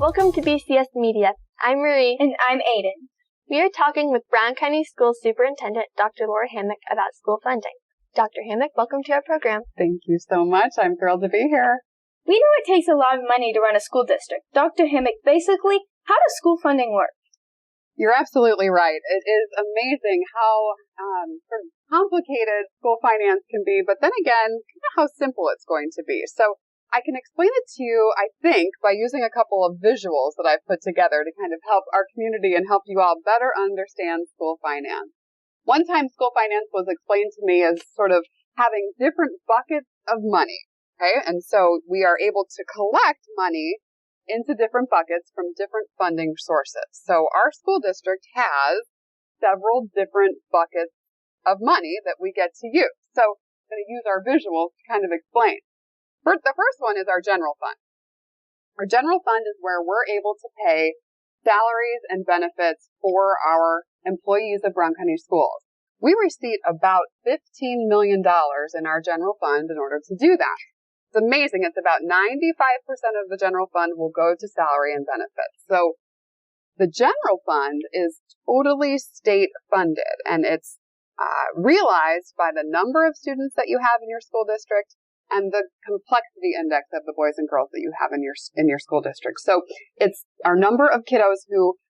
Welcome to BCS Media. I'm Marie. And I'm Aiden. We are talking with Brown County School Superintendent Dr. Hammack about school funding. Dr. Hammack, welcome to our program. Thank you so much. I'm thrilled to be here. We know it takes a lot of money to run a school district. Dr. Hammack, basically, how does school funding work? You're absolutely right. It is amazing how sort of complicated school finance can be, but then again, how simple it's going to be. So I can explain it to you, I think, by using a couple of visuals that I've put together to kind of help our community and help you all better understand school finance. One time school finance was explained to me as sort of having different buckets of money, okay? And so we are able to collect money into different buckets from different funding sources. So our school district has several different buckets of money that we get to use. So I'm going to use our visuals to kind of explain. The first one is our general fund. Our general fund is where we're able to pay salaries and benefits for our employees of Brown County Schools. We receive about $15 million in our general fund in order to do that. It's amazing. It's about 95% of the general fund will go to salary and benefits. So the general fund is totally state funded, and it's realized by the number of students that you have in your school district and the complexity index of the boys and girls that you have in your school district. So it's our number of kiddos who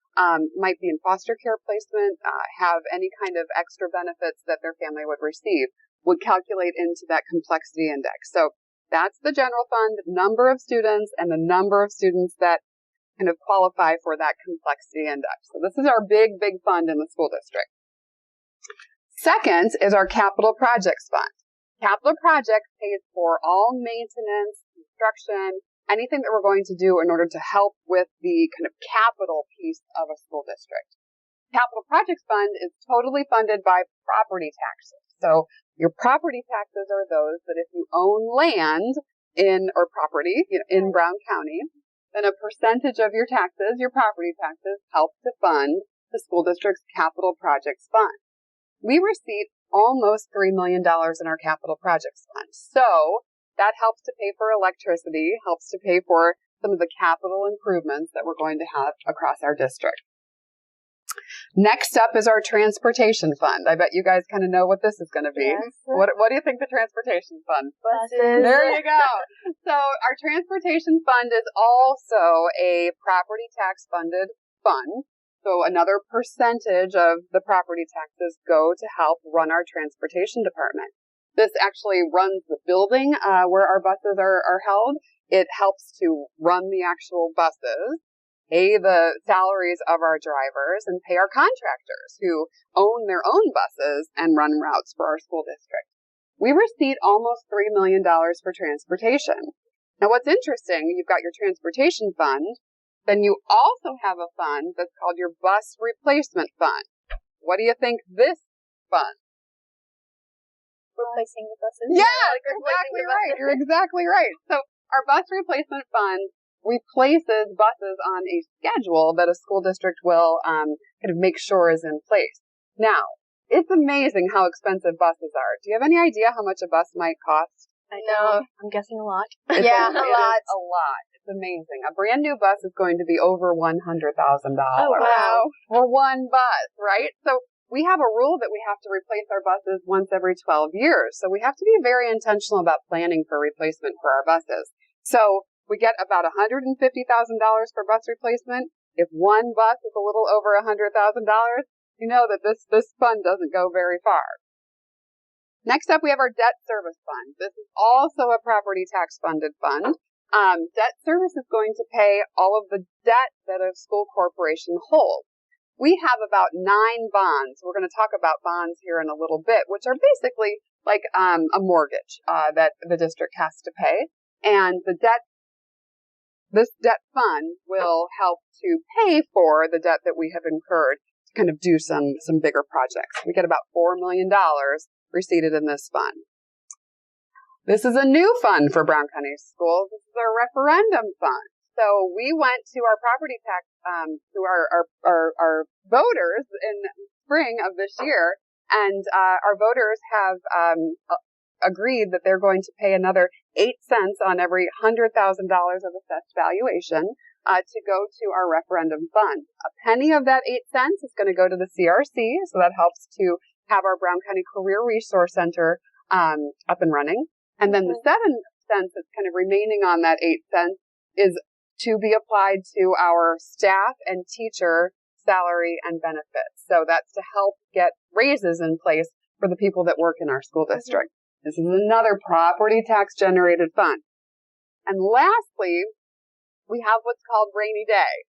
might be in foster care placement, have any kind of extra benefits that their family would receive, would calculate into that complexity index. So that's the general fund, number of students, and the number of students that kind of qualify for that complexity index. So this is our big, big fund in the school district. Second is our capital projects fund. Capital projects pays for all maintenance, construction, anything that we're going to do in order to help with the kind of capital piece of a school district. Capital projects fund is totally funded by property taxes. So your property taxes are those that if you own land or property in Brown County, then a percentage of your taxes, your property taxes, help to fund the school district's capital projects fund. We receive almost $3 million in our capital projects fund. So that helps to pay for electricity, helps to pay for some of the capital improvements that we're going to have across our district. Next up is our transportation fund. I bet you guys kind of know what this is going to be. Yes. What do you think the transportation fund? Buses. There you go. So our transportation fund is also a property tax funded fund. So another percentage of the property taxes go to help run our transportation department. This actually runs the building where our buses are held. It helps to run the actual buses, pay the salaries of our drivers, and pay our contractors who own their own buses and run routes for our school district. We received almost $3 million for transportation. Now what's interesting, you've got your transportation fund. Then you also have a fund that's called your bus replacement fund. What do you think this fund? Replacing the buses. Yeah, exactly right. You're exactly right. So our bus replacement fund replaces buses on a schedule that a school district will kind of make sure is in place. Now, it's amazing how expensive buses are. Do you have any idea how much a bus might cost? I know. I'm guessing a lot. Yeah, a lot. A lot. It's amazing. A brand new bus is going to be over $100,000. Oh, wow. For one bus, right? So we have a rule that we have to replace our buses once every 12 years. So we have to be very intentional about planning for replacement for our buses. So we get about $150,000 for bus replacement. If one bus is a little over $100,000, you know that this fund doesn't go very far. Next up, we have our debt service fund. This is also a property tax funded fund. Debt service is going to pay all of the debt that a school corporation holds. We have about 9 bonds. We're going to talk about bonds here in a little bit, which are basically like a mortgage that the district has to pay. And this debt fund will help to pay for the debt that we have incurred to kind of do some bigger projects. We get about $4 million receipted in this fund. This is a new fund for Brown County Schools. This is our referendum fund. So we went to our property tax, to our voters in spring of this year, and our voters have agreed that they're going to pay another 8 cents on every $100,000 of assessed valuation to go to our referendum fund. A penny of that 8 cents is going to go to the CRC, so that helps to have our Brown County Career Resource Center up and running. And then the 7 cents that's kind of remaining on that 8 cents is to be applied to our staff and teacher salary and benefits. So that's to help get raises in place for the people that work in our school district. This is another property tax generated fund. And lastly, we have what's called rainy day.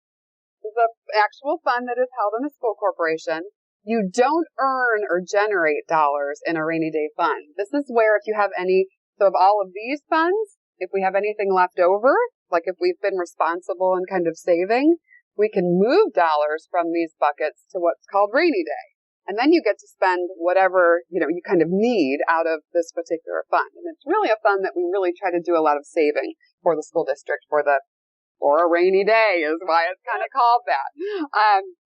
This is an actual fund that is held in a school corporation. You don't earn or generate dollars in a rainy day fund. This is where if you have any, so of all of these funds, if we have anything left over, like if we've been responsible and kind of saving, we can move dollars from these buckets to what's called rainy day. And then you get to spend whatever, you kind of need out of this particular fund. And it's really a fund that we really try to do a lot of saving for the school district for a rainy day is why it's kind of called that.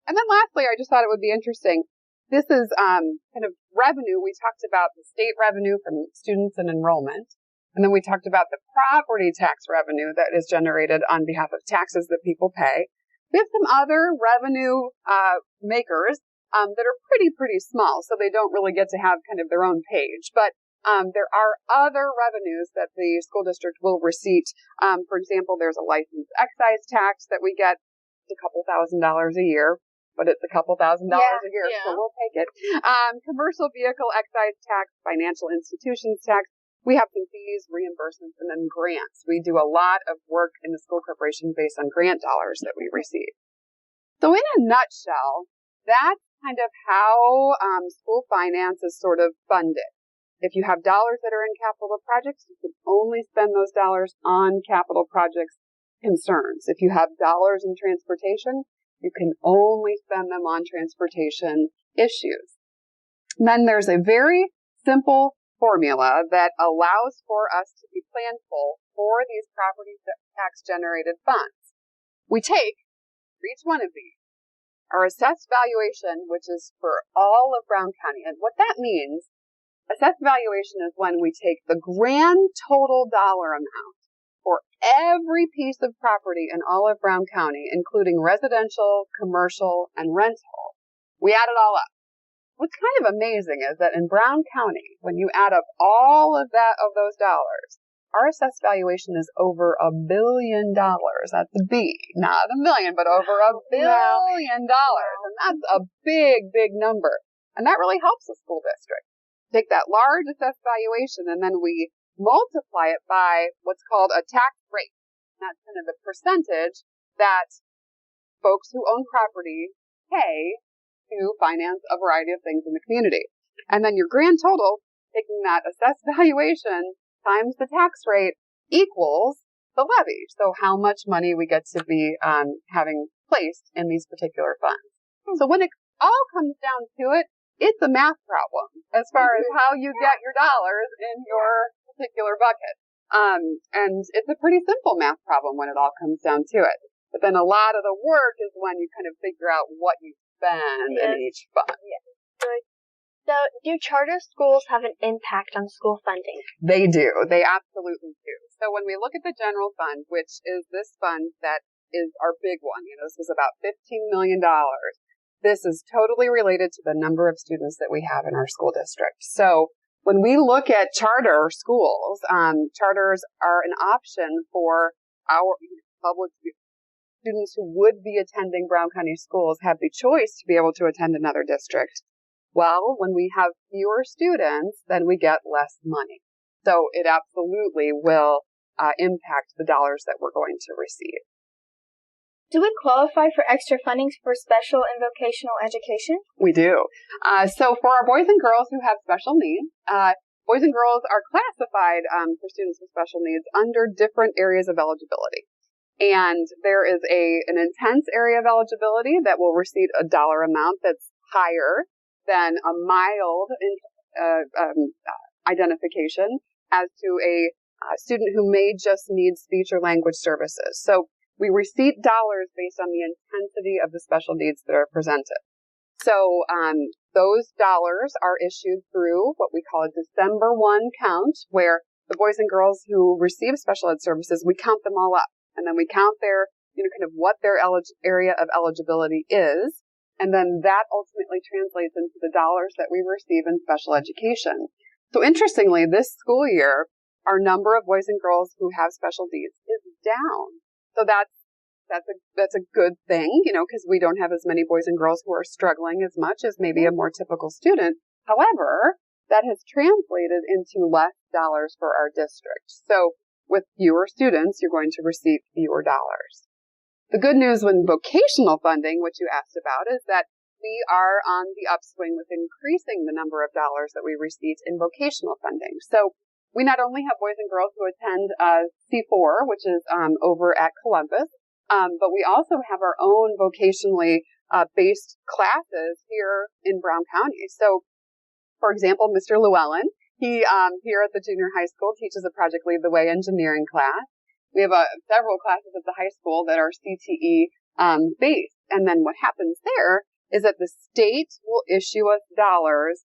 And then lastly, I just thought it would be interesting. This is kind of revenue. We talked about the state revenue from students and enrollment. And then we talked about the property tax revenue that is generated on behalf of taxes that people pay. We have some other revenue makers that are pretty small, so they don't really get to have kind of their own page. But there are other revenues that the school district will receipt. For example, there's a license excise tax that we get. It's a couple $1,000s a year, but it's a couple $1,000s a year, so we'll take it. Commercial vehicle excise tax, financial institutions tax. We have some fees, reimbursements, and then grants. We do a lot of work in the school corporation based on grant dollars that we receive. So in a nutshell, that's kind of how school finance is sort of funded. If you have dollars that are in capital projects, you can only spend those dollars on capital projects concerns. If you have dollars in transportation, you can only spend them on transportation issues. And then there's a very simple formula that allows for us to be planful for these property tax generated funds. We take, for each one of these, our assessed valuation, which is for all of Brown County. And what that means, assessed valuation is when we take the grand total dollar amount for every piece of property in all of Brown County, including residential, commercial, and rental. We add it all up. What's kind of amazing is that in Brown County, when you add up all of those dollars, our assessed valuation is over $1 billion. That's a B, not a million, but over $1 billion. And that's a big number. And that really helps the school district. Take that large assessed valuation and then we multiply it by what's called a tax rate. That's kind of the percentage that folks who own property pay to finance a variety of things in the community. And then your grand total, taking that assessed valuation times the tax rate equals the levy. So how much money we get to be having placed in these particular funds. So when it all comes down to it, it's a math problem as far as how you get your dollars in your particular bucket. And it's a pretty simple math problem when it all comes down to it. But then a lot of the work is when you kind of figure out what you spend in each fund. So, do charter schools have an impact on school funding? They do. They absolutely do. So when we look at the general fund, which is this fund that is our big one, this was about $15 million. This is totally related to the number of students that we have in our school district. So when we look at charter schools, charters are an option for our public students who would be attending Brown County schools have the choice to be able to attend another district. Well, when we have fewer students, then we get less money. So it absolutely will impact the dollars that we're going to receive. Do we qualify for extra funding for special and vocational education? We do. So for our boys and girls who have special needs, boys and girls are classified for students with special needs under different areas of eligibility. And there is an intense area of eligibility that will receive a dollar amount that's higher than a mild identification as to a student who may just need speech or language services. So we receive dollars based on the intensity of the special needs that are presented. So those dollars are issued through what we call a December 1 count, where the boys and girls who receive special ed services, we count them all up. And then we count their kind of what their area of eligibility is. And then that ultimately translates into the dollars that we receive in special education. So interestingly, this school year, our number of boys and girls who have special needs is down. So that's a good thing, because we don't have as many boys and girls who are struggling as much as maybe a more typical student. However, that has translated into less dollars for our district. So with fewer students, you're going to receive fewer dollars. The good news with vocational funding, which you asked about, is that we are on the upswing with increasing the number of dollars that we receive in vocational funding. So we not only have boys and girls who attend C4, which is over at Columbus, but we also have our own vocationally based classes here in Brown County. So, for example, Mr. Llewellyn, he here at the junior high school teaches a Project Lead the Way engineering class. We have several classes at the high school that are CTE based. And then what happens there is that the state will issue us dollars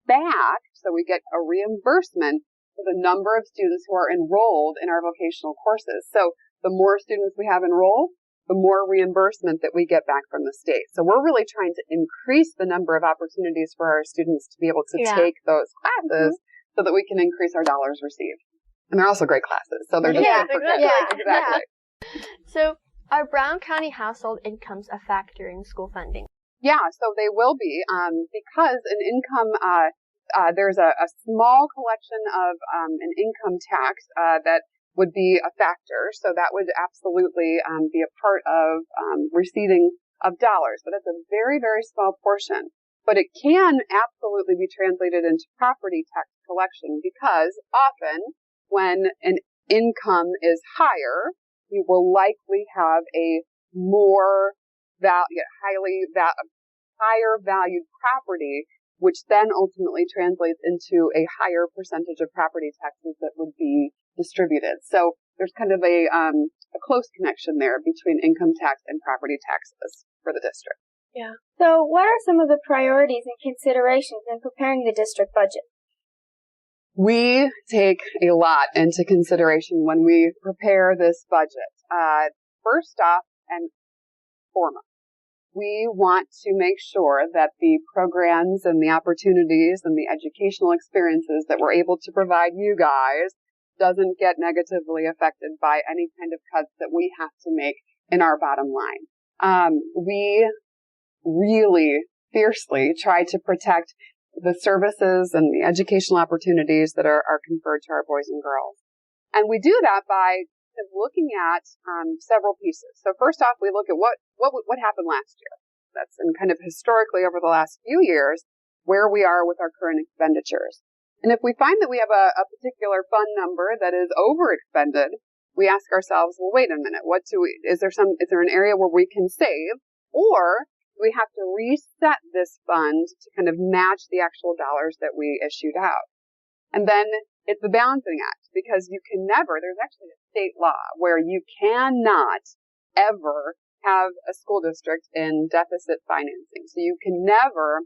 back, so we get a reimbursement for the number of students who are enrolled in our vocational courses. So the more students we have enrolled, the more reimbursement that we get back from the state. So we're really trying to increase the number of opportunities for our students to be able to take those classes so that we can increase our dollars received. And they're also great classes, so they're just good for kids. Exactly. So are Brown County household incomes a factor in school funding? Yeah, so they will be, because an income, there's a small collection of an income tax that would be a factor. So that would absolutely be a part of receiving of dollars, but it's a very, very small portion. But it can absolutely be translated into property tax collection, because often when an income is higher, you will likely have a more higher valued property, which then ultimately translates into a higher percentage of property taxes that would be distributed. So there's kind of a close connection there between income tax and property taxes for the district. Yeah. So what are some of the priorities and considerations in preparing the district budget? We take a lot into consideration when we prepare this budget. First off and foremost, we want to make sure that the programs and the opportunities and the educational experiences that we're able to provide you guys doesn't get negatively affected by any kind of cuts that we have to make in our bottom line. We really fiercely try to protect the services and the educational opportunities that are conferred to our boys and girls. And we do that by looking at several pieces. So first off, we look at what happened last year. That's in kind of historically over the last few years, where we are with our current expenditures. And if we find that we have a particular fund number that is overexpended, we ask ourselves, well, wait a minute, is there an area where we can save, or we have to reset this fund to kind of match the actual dollars that we issued out? And then it's a balancing act, because there's actually a state law where you cannot ever have a school district in deficit financing. So you can never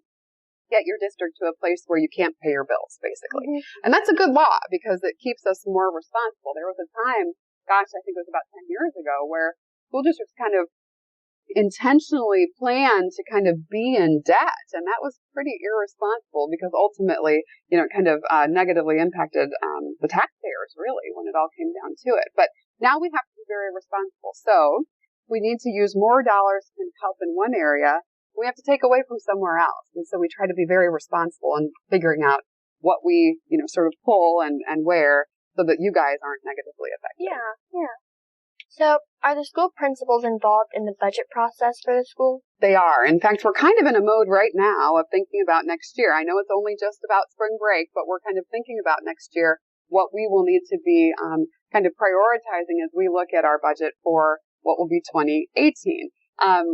get your district to a place where you can't pay your bills, basically. Mm-hmm. And that's a good law, because it keeps us more responsible. There was a time, I think it was about 10 years ago, where school districts kind of intentionally planned to kind of be in debt. And that was pretty irresponsible, because ultimately, it kind of negatively impacted the taxpayers, really, when it all came down to it. But now we have to be very responsible. So we need to use more dollars to help in one area. We have to take away from somewhere else. And so we try to be very responsible in figuring out what we, sort of pull and where, so that you guys aren't negatively affected. Yeah. So, are the school principals involved in the budget process for the school? They are. In fact, we're kind of in a mode right now of thinking about next year. I know it's only just about spring break, but we're kind of thinking about next year, what we will need to be kind of prioritizing as we look at our budget for what will be 2018.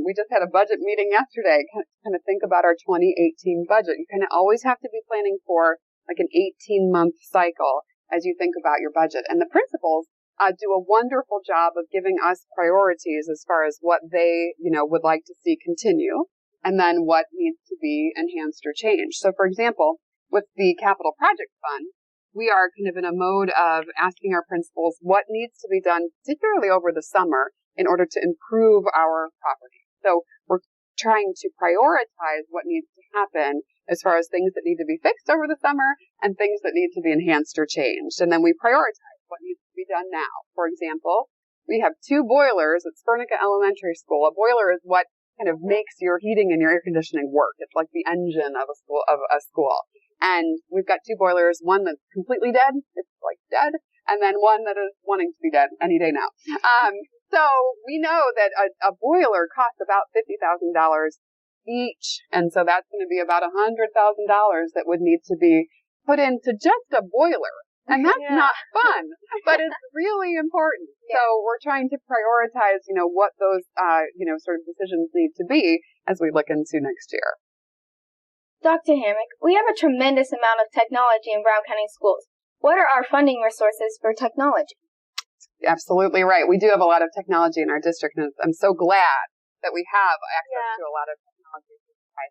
We just had a budget meeting yesterday, kind of think about our 2018 budget. You kind of always have to be planning for like an 18-month cycle as you think about your budget. And the principals do a wonderful job of giving us priorities as far as what they, would like to see continue, and then what needs to be enhanced or changed. So, for example, with the Capital Project Fund, we are kind of in a mode of asking our principals what needs to be done, particularly over the summer, in order to improve our property. So we're trying to prioritize what needs to happen as far as things that need to be fixed over the summer and things that need to be enhanced or changed. And then we prioritize what needs to be done now. For example, we have 2 boilers at Spernica Elementary School. A boiler is what kind of makes your heating and your air conditioning work. It's like the engine of a school. And we've got 2 boilers, one that's completely dead, it's like dead, and then one that is wanting to be dead any day now. So we know that a boiler costs about $50,000 each. And so that's going to be about $100,000 that would need to be put into just a boiler. And that's not fun, but it's really important. Yeah. So we're trying to prioritize, what those, sort of decisions need to be as we look into next year. Dr. Hammack, we have a tremendous amount of technology in Brown County schools. What are our funding resources for technology? Absolutely right. We do have a lot of technology in our district, and I'm so glad that we have access to a lot of technology.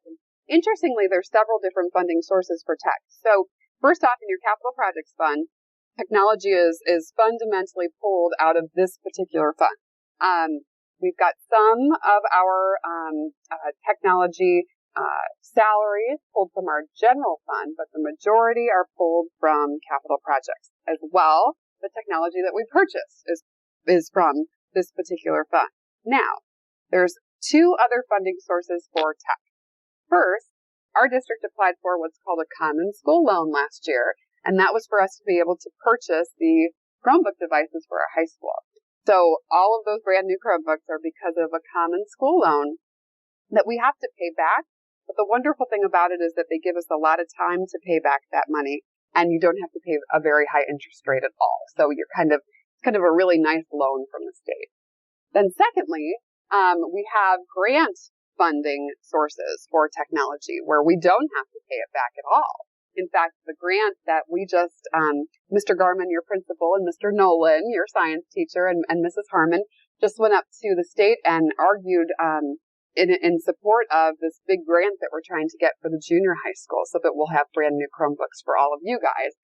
And interestingly, there's several different funding sources for tech. So first off, in your capital projects fund, technology is fundamentally pulled out of this particular fund. We've got some of our technology salaries pulled from our general fund, but the majority are pulled from capital projects. As well, the technology that we purchase is from this particular fund. Now, there's 2 other funding sources for tech. First, our district applied for what's called a common school loan last year, and that was for us to be able to purchase the Chromebook devices for our high school. So all of those brand new Chromebooks are because of a common school loan that we have to pay back. But the wonderful thing about it is that they give us a lot of time to pay back that money, and you don't have to pay a very high interest rate at all. So you're kind of a really nice loan from the state. Then secondly, we have grant funding sources for technology where we don't have to pay it back at all. In fact, the grant that we just, Mr. Garman, your principal, and Mr. Nolan, your science teacher, and Mrs. Harmon just went up to the state and argued in support of this big grant that we're trying to get for the junior high school so that we'll have brand new Chromebooks for all of you guys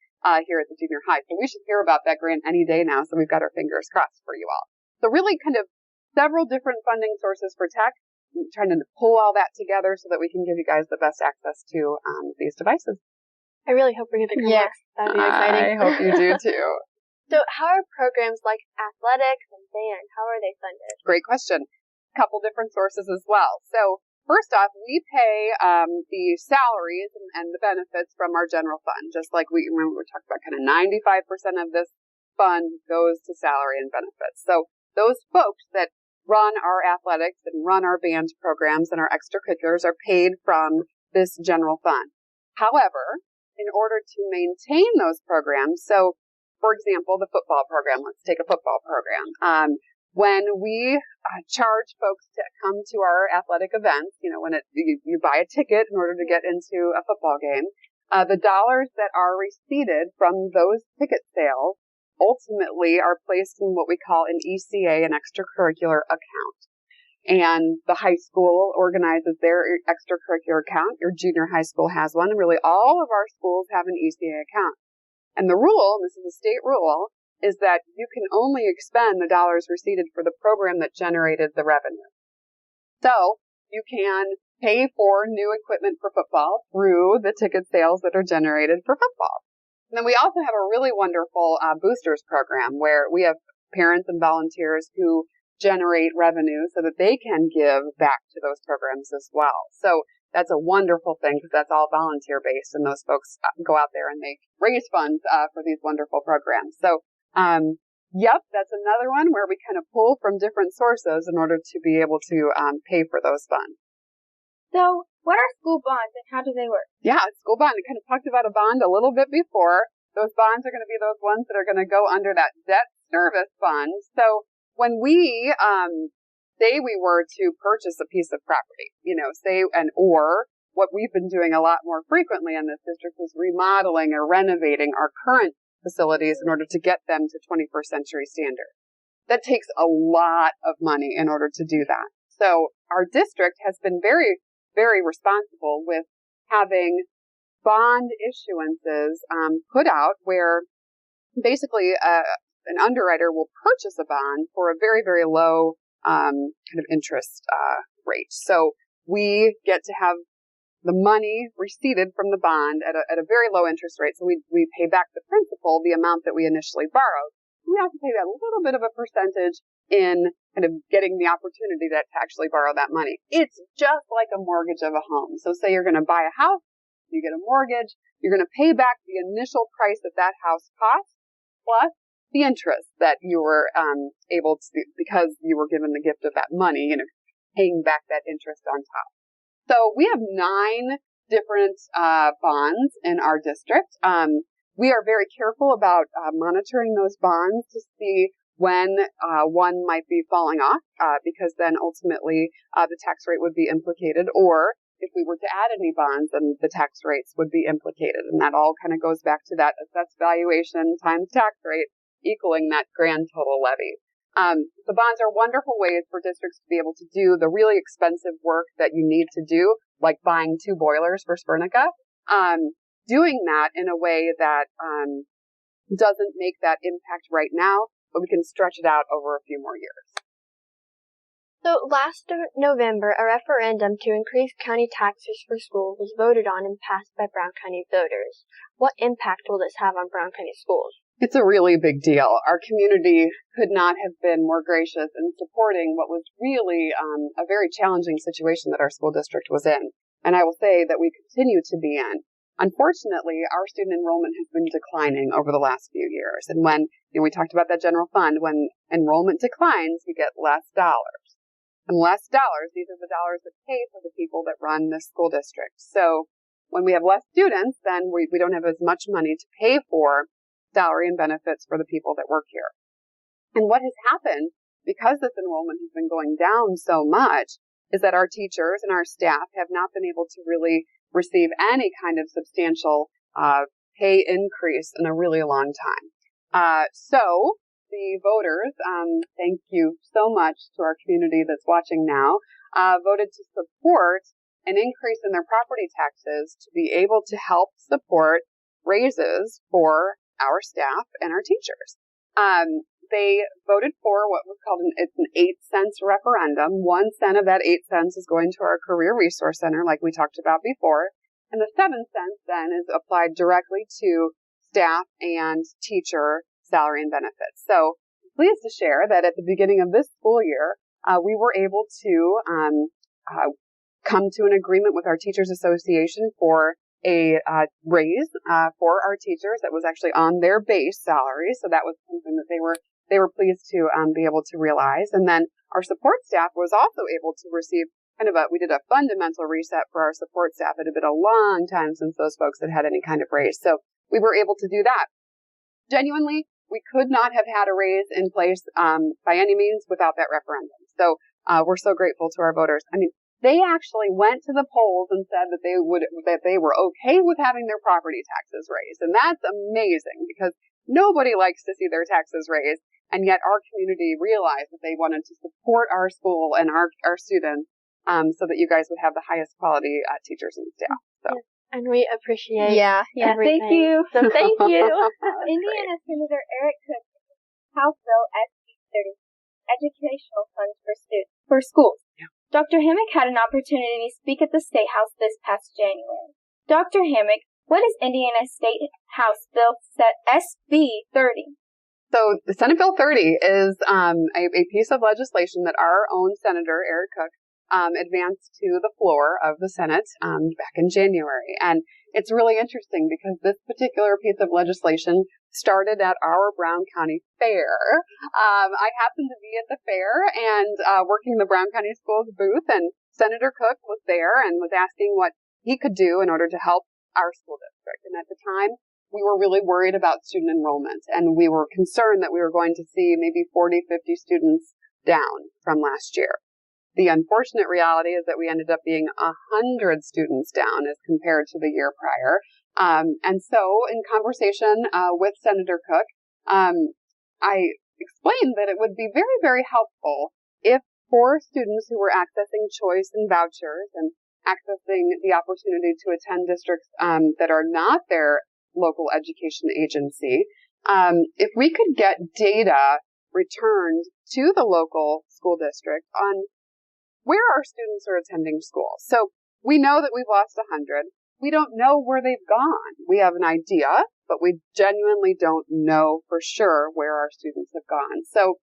here at the junior high. So we should hear about that grant any day now, so we've got our fingers crossed for you all. So really kind of several different funding sources for tech. I'm trying to pull all that together so that we can give you guys the best access to these devices. I really hope we get the Chromebooks. That'd be exciting. I hope you do too. So how are programs like athletics and band, how are they funded? Great question. Couple different sources as well. So first off, we pay the salaries and the benefits from our general fund, just like we talked about. Kind of 95% of this fund goes to salary and benefits. So those folks that run our athletics and run our band programs and our extracurriculars are paid from this general fund. However, in order to maintain those programs, so for example, the football program, let's take a football program. When we charge folks to come to our athletic events, when you buy a ticket in order to get into a football game, the dollars that are receipted from those ticket sales ultimately are placed in what we call an ECA, an extracurricular account. And the high school organizes their extracurricular account. Your junior high school has one, and really all of our schools have an ECA account. And the rule, and this is a state rule, is that you can only expend the dollars receipted for the program that generated the revenue. So you can pay for new equipment for football through the ticket sales that are generated for football. And then we also have a really wonderful boosters program where we have parents and volunteers who generate revenue so that they can give back to those programs as well. So that's a wonderful thing because that's all volunteer based, and those folks go out there and they raise funds for these wonderful programs. So that's another one where we kind of pull from different sources in order to be able to pay for those funds. So, what are school bonds and how do they work? Yeah, school bond. We kind of talked about a bond a little bit before. Those bonds are going to be those ones that are going to go under that debt service fund. So when we say we were to purchase a piece of property, or what we've been doing a lot more frequently in this district is remodeling or renovating our current facilities in order to get them to 21st century standard. That takes a lot of money in order to do that. So our district has been very, very responsible with having bond issuances put out where basically an underwriter will purchase a bond for a very, very low kind of interest rate. So we get to have the money receipted from the bond at a very low interest rate. So we pay back the principal, the amount that we initially borrowed. We have to pay that little bit of a percentage in kind of getting the opportunity to actually borrow that money. It's just like a mortgage of a home. So say you're going to buy a house, you get a mortgage, you're going to pay back the initial price that house cost, plus the interest that you were able to, because you were given the gift of that money, paying back that interest on top. So we have 9 different bonds in our district. We are very careful about monitoring those bonds to see when one might be falling off, because then ultimately the tax rate would be implicated, or if we were to add any bonds, then the tax rates would be implicated. And that all kind of goes back to that assessed valuation times tax rate equaling that grand total levy. The bonds are wonderful ways for districts to be able to do the really expensive work that you need to do, like buying 2 boilers for Spernica. Doing that in a way that doesn't make that impact right now, but we can stretch it out over a few more years. So last November, a referendum to increase county taxes for schools was voted on and passed by Brown County voters. What impact will this have on Brown County schools? It's a really big deal. Our community could not have been more gracious in supporting what was really a very challenging situation that our school district was in. And I will say that we continue to be in. Unfortunately, our student enrollment has been declining over the last few years. And when we talked about that general fund, when enrollment declines, we get less dollars. And less dollars, these are the dollars that pay for the people that run the school district. So when we have less students, then we don't have as much money to pay for salary and benefits for the people that work here. And what has happened, because this enrollment has been going down so much, is that our teachers and our staff have not been able to really receive any kind of substantial pay increase in a really long time. So the voters, thank you so much to our community that's watching now, voted to support an increase in their property taxes to be able to help support raises for our staff and our teachers. They voted for what was called it's an 8-cent referendum. 1 cent of that 8 cents is going to our Career Resource Center, like we talked about before. And the 7 cents then is applied directly to staff and teacher salary and benefits. So I'm pleased to share that at the beginning of this school year, we were able to come to an agreement with our Teachers Association for a raise for our teachers that was actually on their base salary. So that was something that they were pleased to be able to realize. And then our support staff was also able to receive we did a fundamental reset for our support staff. It had been a long time since those folks had any kind of raise. So we were able to do that. Genuinely, we could not have had a raise in place by any means without that referendum. So we're so grateful to our voters. I mean, they actually went to the polls and said that they were okay with having their property taxes raised. And that's amazing because nobody likes to see their taxes raised. And yet our community realized that they wanted to support our school and our students so that you guys would have the highest quality teachers and staff. So. Yes. And we appreciate everything. Thank you. So thank you. Indiana Senator Eric Cook, House Bill SB 30, Educational Funds for Schools. Yeah. Dr. Hammack had an opportunity to speak at the State House this past January. Dr. Hammack, what is Indiana State House Bill SB 30? So the Senate Bill 30 is a piece of legislation that our own Senator Eric Cook advanced to the floor of the Senate back in January. And it's really interesting because this particular piece of legislation started at our Brown County Fair. I happened to be at the fair and working the Brown County Schools booth, and Senator Cook was there and was asking what he could do in order to help our school district. And at the time, we were really worried about student enrollment, and we were concerned that we were going to see maybe 40, 50 students down from last year. The unfortunate reality is that we ended up being 100 students down as compared to the year prior. And so in conversation with Senator Cook, I explained that it would be very, very helpful if for students who were accessing choice and vouchers and accessing the opportunity to attend districts that are not their local education agency, if we could get data returned to the local school district on where our students are attending school. So we know that we've lost 100. We don't know where they've gone. We have an idea, but we genuinely don't know for sure where our students have gone. So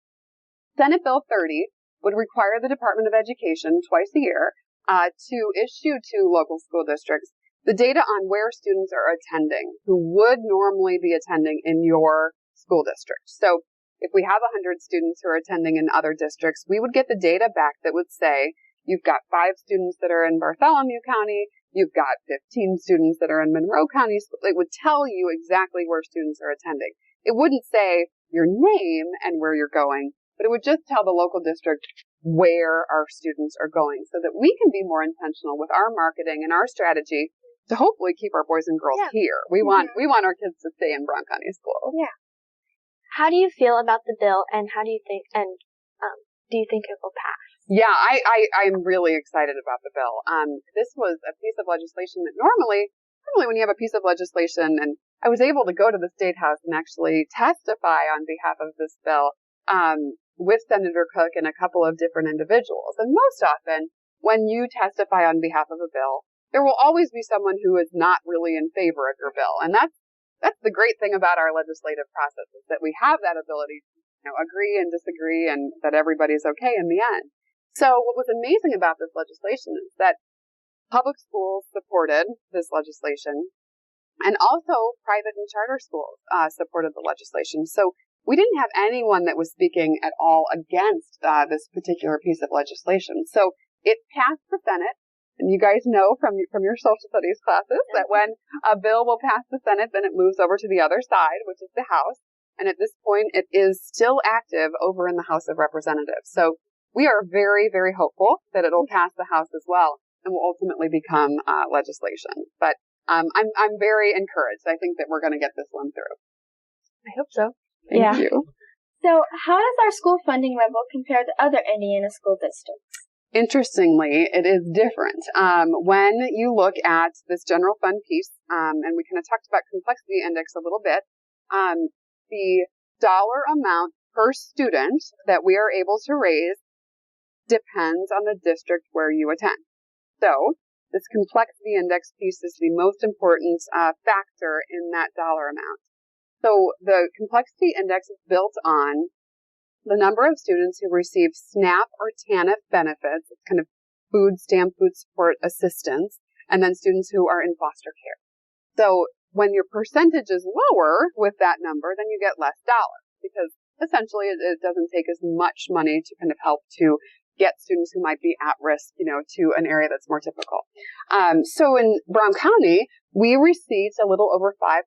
Senate Bill 30 would require the Department of Education twice a year to issue to local school districts the data on where students are attending who would normally be attending in your school district. So if we have 100 students who are attending in other districts, we would get the data back that would say, you've got 5 students that are in Bartholomew County, you've got 15 students that are in Monroe County. It would tell you exactly where students are attending. It wouldn't say your name and where you're going, but it would just tell the local district where our students are going so that we can be more intentional with our marketing and our strategy to hopefully keep our boys and girls here. We want our kids to stay in Brown County schools. Yeah. How do you feel about the bill, and how do you think, do you think it will pass? Yeah, I'm really excited about the bill. This was a piece of legislation that normally when you have a piece of legislation, and I was able to go to the State House and actually testify on behalf of this bill, with Senator Cook and a couple of different individuals. And most often, when you testify on behalf of a bill, there will always be someone who is not really in favor of your bill. And that's the great thing about our legislative process, is that we have that ability to agree and disagree, and that everybody's okay in the end. So what was amazing about this legislation is that public schools supported this legislation, and also private and charter schools supported the legislation. So we didn't have anyone that was speaking at all against this particular piece of legislation. So it passed the Senate. And you guys know from your social studies classes that when a bill will pass the Senate, then it moves over to the other side, which is the House. And at this point, it is still active over in the House of Representatives. So we are very, very hopeful that it'll pass the House as well and will ultimately become legislation. But I'm very encouraged. I think that we're going to get this one through. I hope so. Thank you. So how does our school funding level compare to other Indiana school districts? Interestingly, it is different. When you look at this general fund piece, and we kind of talked about complexity index a little bit, the dollar amount per student that we are able to raise depends on the district where you attend. So this complexity index piece is the most important factor in that dollar amount. So the complexity index is built on the number of students who receive SNAP or TANF benefits, it's kind of food support assistance, and then students who are in foster care. So when your percentage is lower with that number, then you get less dollars, because essentially it doesn't take as much money to kind of help to get students who might be at risk, to an area that's more typical. So in Brown County, we received a little over $5,000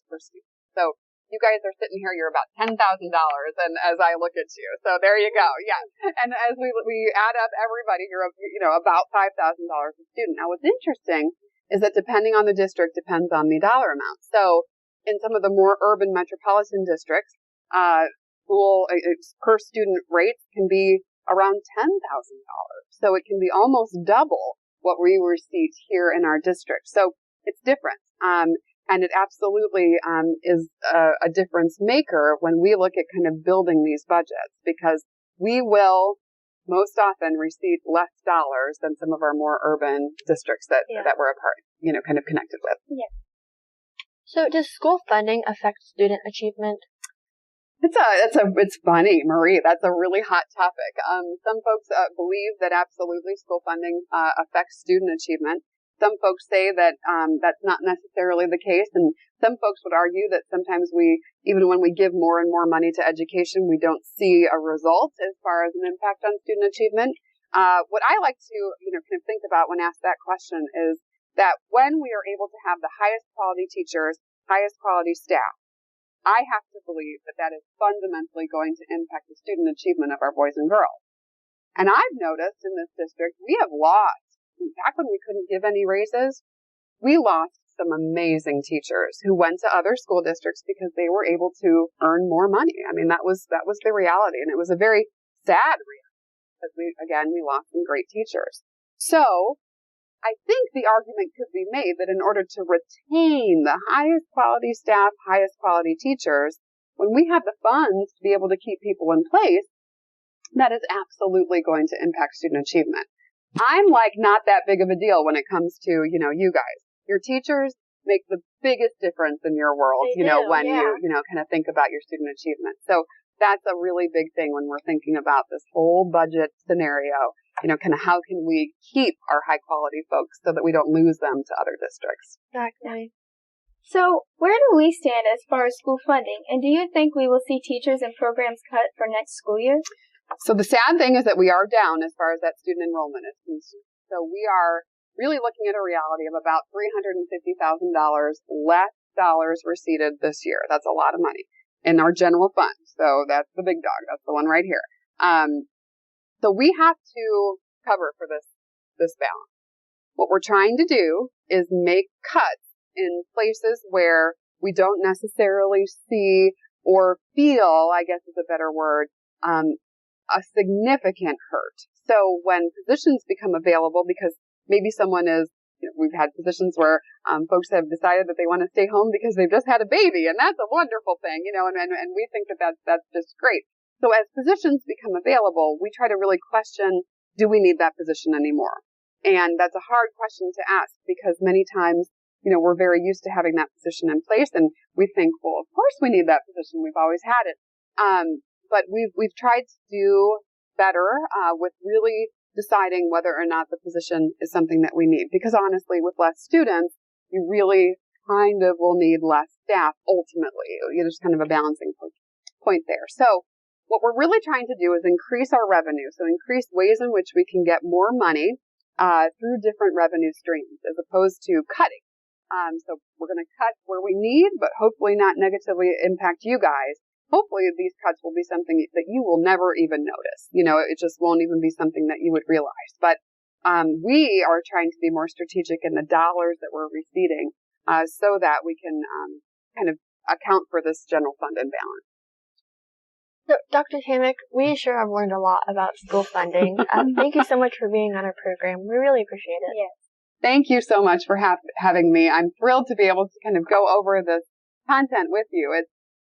per student. So you guys are sitting here, you're about $10,000, and as I look at you. So there you go. Yeah. And as we add up everybody, you're, about $5,000 a student. Now what's interesting is that depending on the district depends on the dollar amount. So in some of the more urban metropolitan districts, school per student rates can be around $10,000. So it can be almost double what we received here in our district. So it's different. And it absolutely is a difference maker when we look at kind of building these budgets, because we will most often receive less dollars than some of our more urban districts that we're a part, kind of connected with. Yeah. So does school funding affect student achievement? It's funny, Marie. That's a really hot topic. Some folks believe that absolutely school funding affects student achievement. Some folks say that that's not necessarily the case, and some folks would argue that sometimes even when we give more and more money to education, we don't see a result as far as an impact on student achievement. What I like to kind of think about when asked that question is that when we are able to have the highest quality teachers, highest quality staff, I have to believe that that is fundamentally going to impact the student achievement of our boys and girls. And I've noticed in this district, we have lost. Back when we couldn't give any raises, we lost some amazing teachers who went to other school districts because they were able to earn more money. I mean, that was the reality, and it was a very sad reality because we lost some great teachers. So I think the argument could be made that in order to retain the highest quality staff, highest quality teachers, when we have the funds to be able to keep people in place, that is absolutely going to impact student achievement. I'm like not that big of a deal when it comes to, you guys. Your teachers make the biggest difference in your world, when you kind of think about your student achievement. So that's a really big thing when we're thinking about this whole budget scenario, kind of how can we keep our high quality folks so that we don't lose them to other districts. Exactly. So, where do we stand as far as school funding? And do you think we will see teachers and programs cut for next school year? So the sad thing is that we are down as far as that student enrollment is concerned. So we are really looking at a reality of about $350,000 less dollars receipted this year. That's a lot of money in our general fund. So that's the big dog. That's the one right here. So we have to cover for this balance. What we're trying to do is make cuts in places where we don't necessarily see or feel, I guess is a better word, a significant hurt. So when positions become available, because maybe someone is, we've had positions where folks have decided that they want to stay home because they've just had a baby, and that's a wonderful thing, and we think that that's just great. So as positions become available, we try to really question, do we need that position anymore? And that's a hard question to ask because many times, we're very used to having that position in place, and we think, well, of course we need that position. We've always had it. But we've tried to do better with really deciding whether or not the position is something that we need. Because honestly, with less students, you really kind of will need less staff ultimately. There's kind of a balancing point there. So what we're really trying to do is increase our revenue. So increase ways in which we can get more money through different revenue streams as opposed to cutting. So we're going to cut where we need, but hopefully not negatively impact you guys. Hopefully these cuts will be something that you will never even notice. It just won't even be something that you would realize. But we are trying to be more strategic in the dollars that we're receiving so that we can kind of account for this general fund imbalance. So, Dr. Hammack, we sure have learned a lot about school funding. Thank you so much for being on our program. We really appreciate it. Yes. Thank you so much for having me. I'm thrilled to be able to kind of go over this content with you.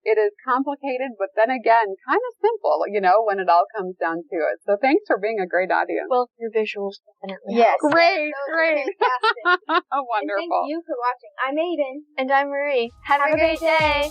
It is complicated, but then again, kind of simple, when it all comes down to it. So thanks for being a great audience. Well, your visuals definitely. Yes. Great. Fantastic. Wonderful. And thank you for watching. I'm Aiden. And I'm Marie. Have a great day.